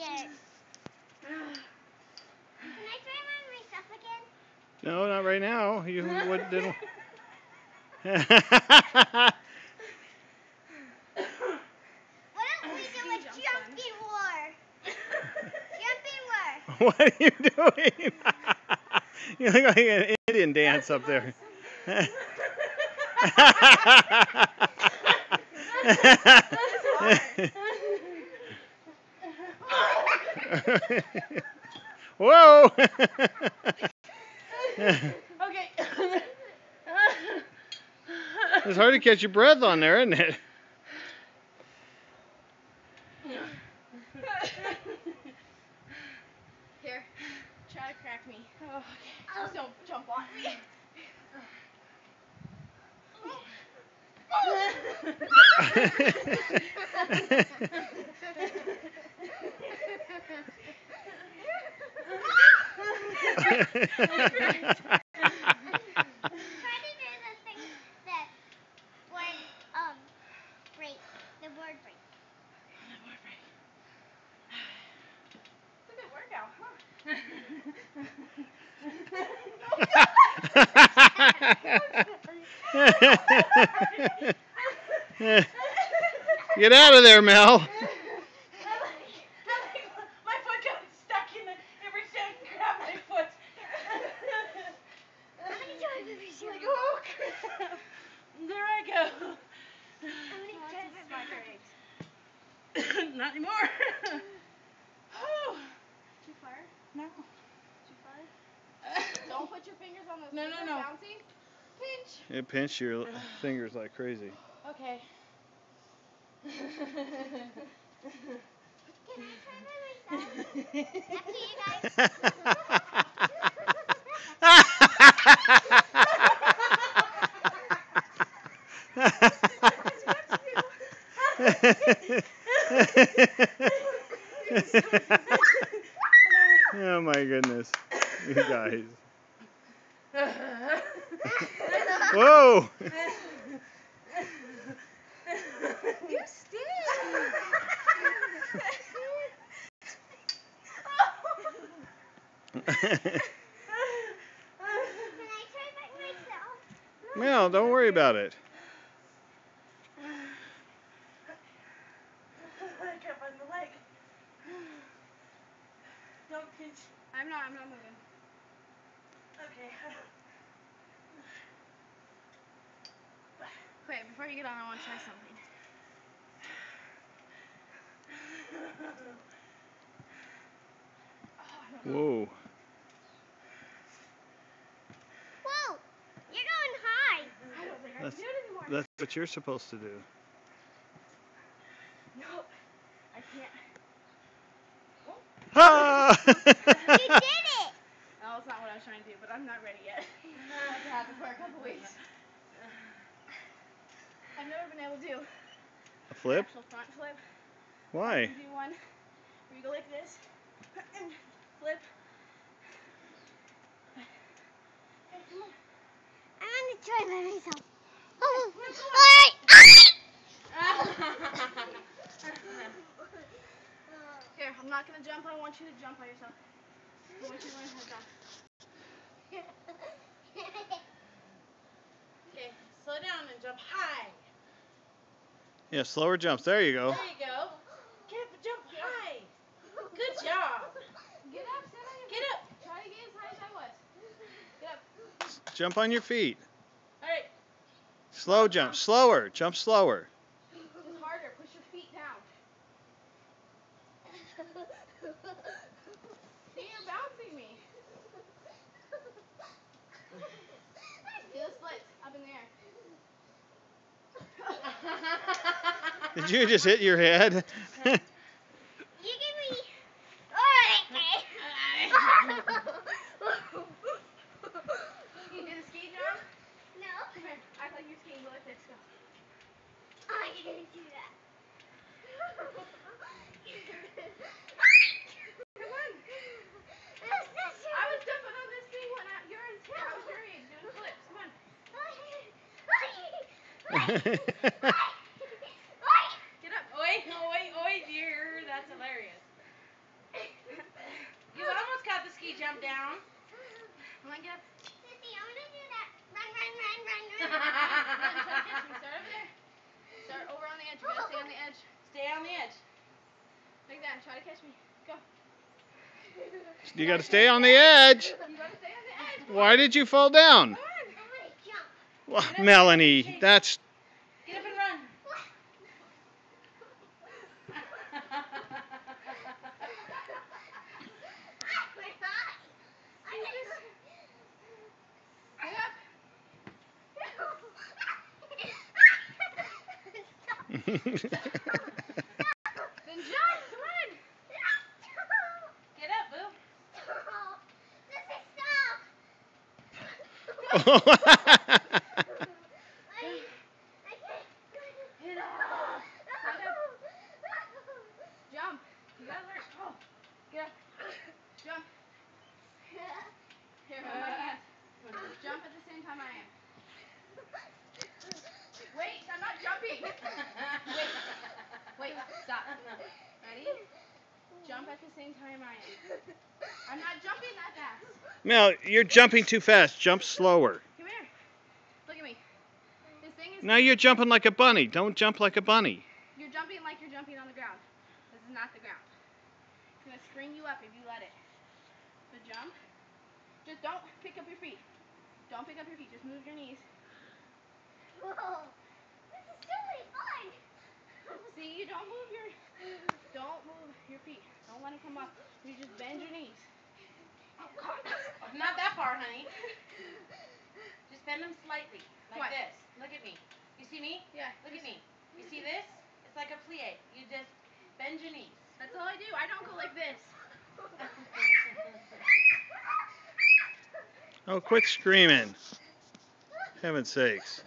it. Can I try my stuff again? No, not right now. You would didn't. What don't we do a jumping war? Jumping war. What are you doing? You look like an Indian dance up there. Whoa! Okay. It's hard to catch your breath on there, isn't it? Here, try to crack me. Oh, okay. Just don't jump on me. The board break. It's a good workout, huh? Get out of there, Mel. My foot got stuck in every step and grabbed my foot. How many times have you seen Like, oh crap. There I go. How many times have you Not anymore. Too far? No. Too far? Don't put your fingers on those fingers bouncing. Pinch. It pinched your fingers like crazy. Okay. Can I try by myself? After you Oh my goodness, you guys. Whoa! You stink! Can I try by myself? Mel, don't worry about it. I can't find the leg. Don't pinch. I'm not moving. Okay. Wait, before you get on, I want to try something. Whoa. Whoa! You're going high. I don't think I can do it anymore. That's what you're supposed to do. Nope. I can't. Ah! You did it! No, that's not what I was trying to do, but I'm not ready yet. I've had it for a couple weeks. I've never been able to do A flip? actual front flip. Why? I can do one where you go like this and flip. Okay, come on. I'm gonna try by myself. Here, I'm not gonna jump. I want you to jump by yourself. I want you to learn how to jump. Okay, slow down and jump high. Yeah, slower jumps. There you go. There you go. Get up and jump high. Good job. Get up, stand on your feet. Get up. Try to get as high as I was. Get up. Jump on your feet. All right. Slow jump. Slower. Jump slower. Just harder. Push your feet down. See, you're bouncing me. Do the splits up in the air. Did you just hit your head? You give me. Oh, You did a ski jump? No. Come here. Act like you're skiing. Go like this. Go. I didn't do that. Come on. I was jumping on this thing when you're in I was your age doing flips. Come on. Get up. Oi, oi, oi, dear. That's hilarious. on, get up. Sissy, I want to do that. Run, run, run, run, Run, run. try to catch me. Start over there. Start over on the edge. You gotta stay on the edge. Stay on the edge. Like that. Try to catch me. Go. You got to stay on the edge. You gotta stay on the edge. Why did you fall down? Come on. I want to jump. Well, Melanie, that's... Get up and run. Then jump. Come on. Get up, boo. Get up. Jump. You gotta learn. Oh. Get up. Jump. Here, hold my hand. Jump at the same time I am. Wait, I'm not jumping. Wait, stop. Ready? Jump at the same time I am. I'm not jumping that fast. Mel, you're jumping too fast. Jump slower. Come here. Look at me. This thing is... Now you're jumping like a bunny. Don't jump like a bunny. You're jumping like you're jumping on the ground. This is not the ground. It's going to screen you up if you let it. So jump. Just don't pick up your feet. Don't pick up your feet. Just move your knees. Whoa. This is really fun. See, you don't move your feet. Don't let them come up. You just bend your knees. Oh, God. Not that far, honey. Just bend them slightly, like this. Look at me. You see me? Yeah. Look at me. You see this? It's like a plie. You just bend your knees. That's all I do. I don't go like this. Oh, quit screaming. Heaven's sakes.